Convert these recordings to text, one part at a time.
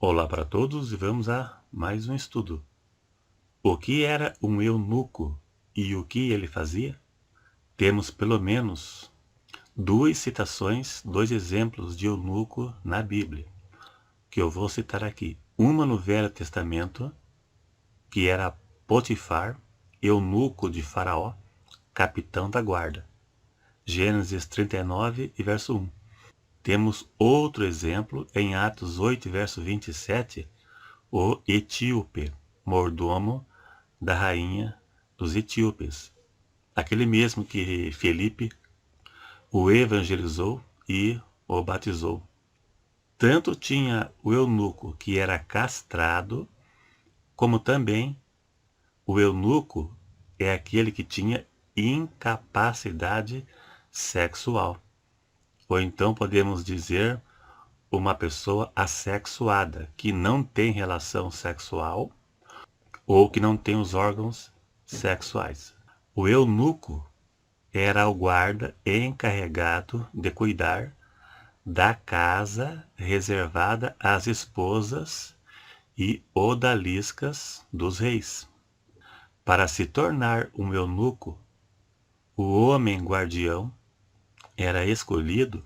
Olá para todos e vamos a mais um estudo. O que era um eunuco e o que ele fazia? Temos pelo menos duas citações, dois exemplos de eunuco na Bíblia, que eu vou citar aqui. Uma no Velho Testamento, que era Potifar, eunuco de Faraó, capitão da guarda. Gênesis 39 e verso 1. Temos outro exemplo em Atos 8, verso 27, o etíope, mordomo da rainha dos etíopes, aquele mesmo que Felipe o evangelizou e o batizou. Tanto tinha o eunuco que era castrado, como também o eunuco é aquele que tinha incapacidade sexual. Ou então podemos dizer uma pessoa assexuada, que não tem relação sexual ou que não tem os órgãos sexuais. O eunuco era o guarda encarregado de cuidar da casa reservada às esposas e odaliscas dos reis. Para se tornar um eunuco, o homem guardião era escolhido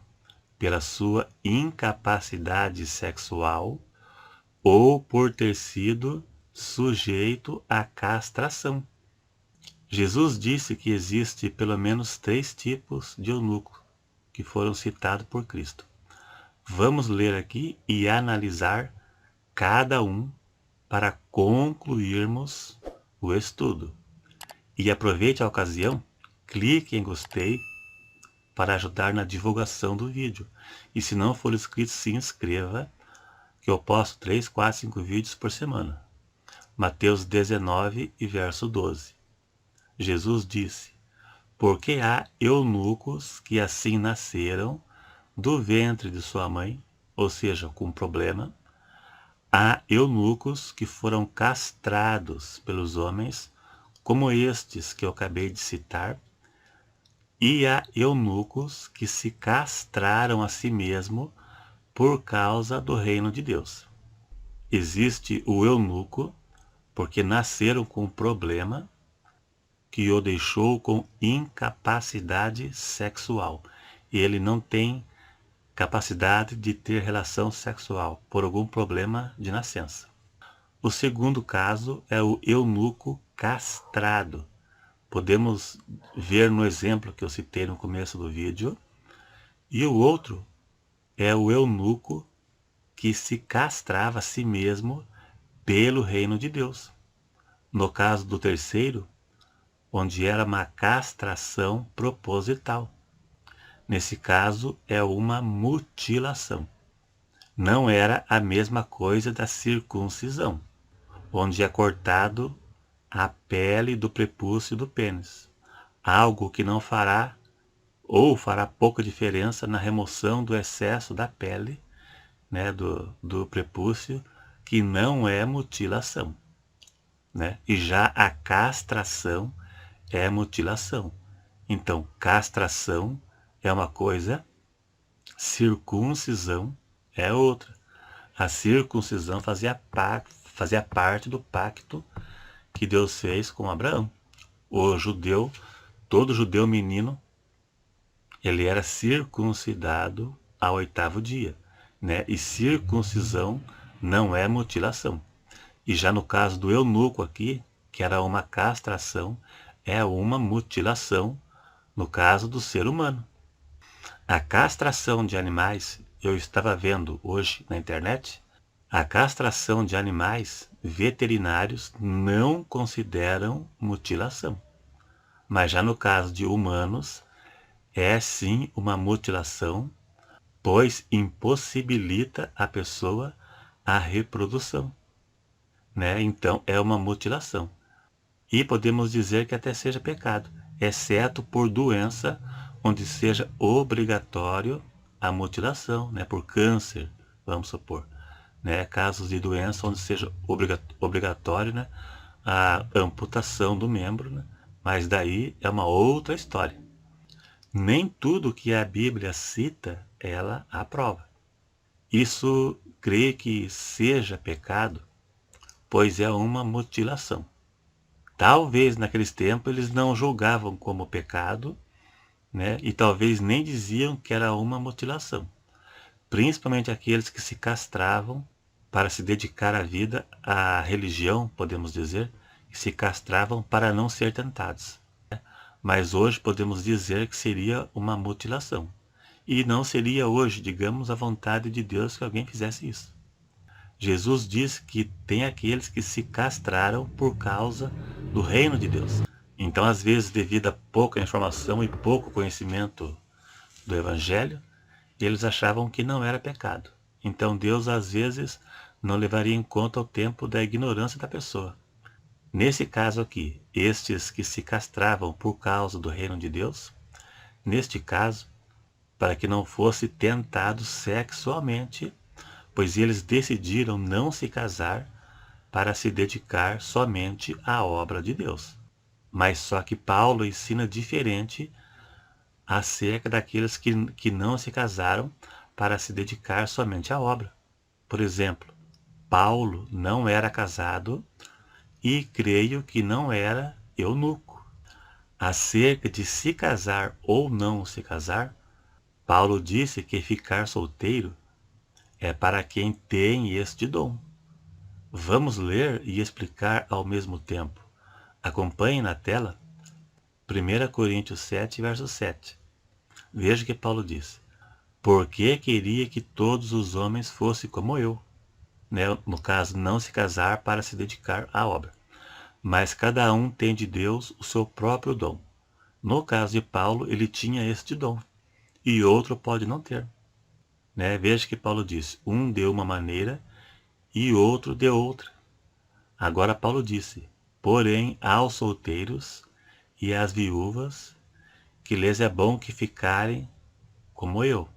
pela sua incapacidade sexual ou por ter sido sujeito à castração. Jesus disse que existe pelo menos 3 tipos de eunuco que foram citados por Cristo. Vamos ler aqui e analisar cada um para concluirmos o estudo. E aproveite a ocasião, clique em gostei para ajudar na divulgação do vídeo. E se não for inscrito, se inscreva, que eu posto 3, 4, 5 vídeos por semana. Mateus 19 e verso 12. Jesus disse: porque há eunucos que assim nasceram do ventre de sua mãe, ou seja, com problema. Há eunucos que foram castrados pelos homens, como estes que eu acabei de citar. E há eunucos que se castraram a si mesmo por causa do reino de Deus. Existe o eunuco porque nasceram com problema que o deixou com incapacidade sexual. Ele não tem capacidade de ter relação sexual por algum problema de nascença. O segundo caso é o eunuco castrado. Podemos ver no exemplo que eu citei no começo do vídeo. E o outro é o eunuco que se castrava a si mesmo pelo reino de Deus. No caso do terceiro, onde era uma castração proposital. Nesse caso, é uma mutilação. Não era a mesma coisa da circuncisão, onde é cortado a pele do prepúcio do pênis, algo que não fará ou fará pouca diferença na remoção do excesso da pele, né, do prepúcio, que não é mutilação, né? E já a castração é mutilação. Então, castração é uma coisa, circuncisão é outra. A circuncisão fazia parte do pacto que Deus fez com Abraão. O judeu, todo judeu menino, ele era circuncidado ao 8º dia, né? E circuncisão não é mutilação. E já no caso do eunuco aqui, que era uma castração, é uma mutilação no caso do ser humano. A castração de animais, eu estava vendo hoje na internet, a castração de animais veterinários não consideram mutilação. Mas já no caso de humanos, é sim uma mutilação, pois impossibilita a pessoa a reprodução, né? Então é uma mutilação. E podemos dizer que até seja pecado, exceto por doença, onde seja obrigatório a mutilação, né? Por câncer, vamos supor, né? Casos de doença onde seja obrigatório, né, a amputação do membro, né? Mas daí é uma outra história. Nem tudo que a Bíblia cita, ela aprova. Isso creio que seja pecado, pois é uma mutilação. Talvez naqueles tempos eles não julgavam como pecado, né? E talvez nem diziam que era uma mutilação. Principalmente aqueles que se castravam para se dedicar à vida, à religião, podemos dizer, que se castravam para não ser tentados. Mas hoje podemos dizer que seria uma mutilação. E não seria hoje, digamos, a vontade de Deus que alguém fizesse isso. Jesus diz que tem aqueles que se castraram por causa do reino de Deus. Então, às vezes, devido a pouca informação e pouco conhecimento do Evangelho, eles achavam que não era pecado. Então, Deus, às vezes, não levaria em conta o tempo da ignorância da pessoa. Nesse caso aqui, estes que se castravam por causa do reino de Deus, neste caso, para que não fosse tentado sexualmente, pois eles decidiram não se casar para se dedicar somente à obra de Deus. Mas só que Paulo ensina diferente acerca daqueles que não se casaram para se dedicar somente à obra. Por exemplo, Paulo não era casado e creio que não era eunuco. Acerca de se casar ou não se casar, Paulo disse que ficar solteiro é para quem tem este dom. Vamos ler e explicar ao mesmo tempo. Acompanhe na tela 1 Coríntios 7, verso 7. Veja que Paulo diz: porque queria que todos os homens fossem como eu. Né? No caso, não se casar para se dedicar à obra. Mas cada um tem de Deus o seu próprio dom. No caso de Paulo, ele tinha este dom. E outro pode não ter. Né? Veja que Paulo diz: um deu uma maneira e outro deu outra. Agora Paulo disse: porém, aos solteiros e às viúvas, que lhes é bom que ficarem como eu.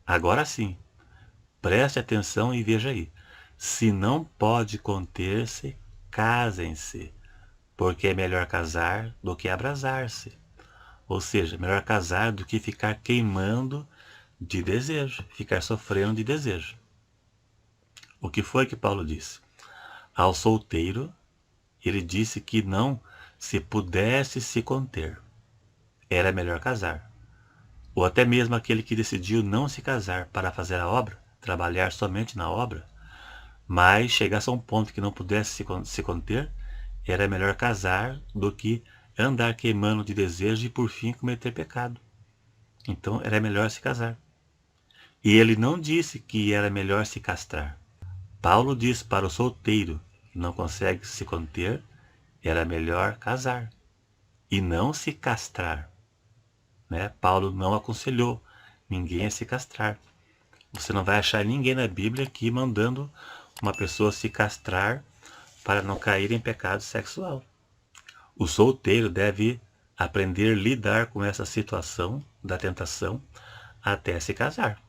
Agora sim, preste atenção e veja aí. Se não pode conter-se, casem-se, porque é melhor casar do que abrasar-se. Ou seja, melhor casar do que ficar queimando de desejo, ficar sofrendo de desejo. O que foi que Paulo disse? Ao solteiro, ele disse que não se pudesse se conter, era melhor casar. Ou até mesmo aquele que decidiu não se casar para fazer a obra, trabalhar somente na obra, mas chegasse a um ponto que não pudesse se conter, era melhor casar do que andar queimando de desejo e por fim cometer pecado. Então era melhor se casar. E ele não disse que era melhor se castrar. Paulo diz para o solteiro que não consegue se conter, era melhor casar e não se castrar. Né? Paulo não aconselhou ninguém a se castrar. Você não vai achar ninguém na Bíblia aqui mandando uma pessoa se castrar para não cair em pecado sexual. O solteiro deve aprender a lidar com essa situação da tentação até se casar.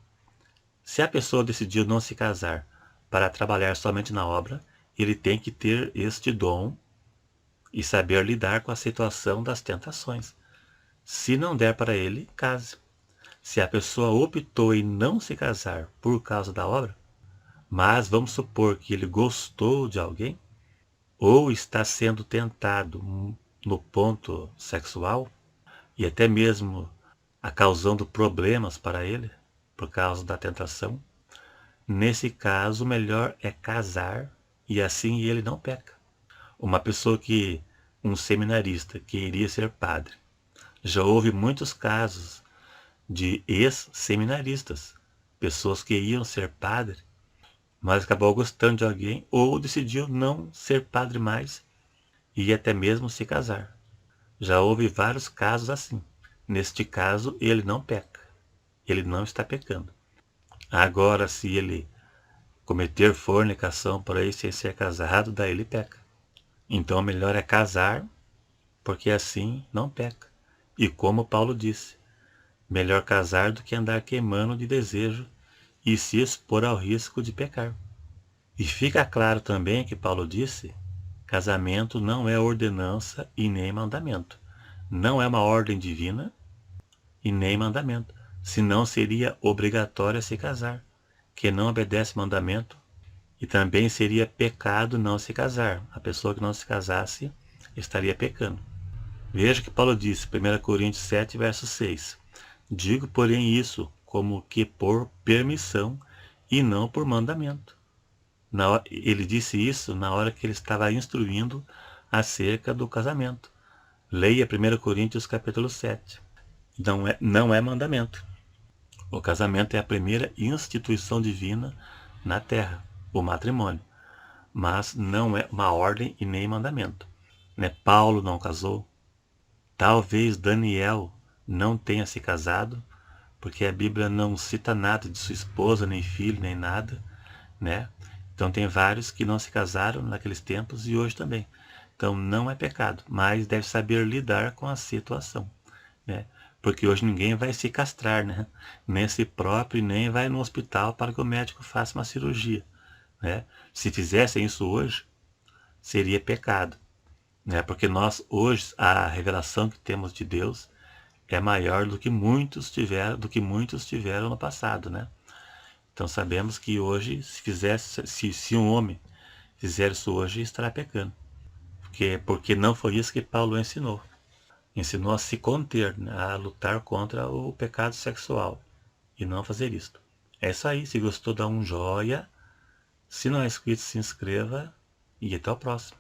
Se a pessoa decidiu não se casar para trabalhar somente na obra, ele tem que ter este dom e saber lidar com a situação das tentações. Se não der para ele, case. Se a pessoa optou em não se casar por causa da obra, mas vamos supor que ele gostou de alguém, ou está sendo tentado no ponto sexual, e até mesmo causando problemas para ele, por causa da tentação, nesse caso o melhor é casar, e assim ele não peca. Uma pessoa um seminarista que iria ser padre, já houve muitos casos de ex-seminaristas, pessoas que iam ser padre, mas acabou gostando de alguém ou decidiu não ser padre mais e até mesmo se casar. Já houve vários casos assim. Neste caso, ele não peca. Ele não está pecando. Agora, se ele cometer fornicação por aí sem ser casado, daí ele peca. Então, o melhor é casar, porque assim não peca. E como Paulo disse, melhor casar do que andar queimando de desejo e se expor ao risco de pecar. E fica claro também que Paulo disse, casamento não é ordenança e nem mandamento. Não é uma ordem divina e nem mandamento. Senão seria obrigatório se casar. Quem não obedece mandamento E também seria pecado não se casar. A pessoa que não se casasse estaria pecando. Veja que Paulo disse, 1 Coríntios 7, verso 6. Digo, porém, isso como que por permissão e não por mandamento. Ele disse isso na hora que ele estava instruindo acerca do casamento. Leia 1 Coríntios capítulo 7. Não é mandamento. O casamento é a primeira instituição divina na terra, o matrimônio. Mas não é uma ordem e nem mandamento. Paulo não casou. Talvez Daniel não tenha se casado, porque a Bíblia não cita nada de sua esposa, nem filho, nem nada, né? Então tem vários que não se casaram naqueles tempos e hoje também. Então não é pecado, mas deve saber lidar com a situação, né? Porque hoje ninguém vai se castrar, né? Nem si próprio, nem vai no hospital para que o médico faça uma cirurgia, né? Se fizessem isso hoje, seria pecado, né? Porque nós hoje, a revelação que temos de Deus é maior do que muitos tiveram no passado, né? Então sabemos que hoje, se um homem fizer isso hoje, estará pecando. Porque não foi isso que Paulo ensinou. Ensinou a se conter, né? A lutar contra o pecado sexual e não fazer isso. É isso aí. Se gostou, dá um joinha. Se não é inscrito, se inscreva e até o próximo.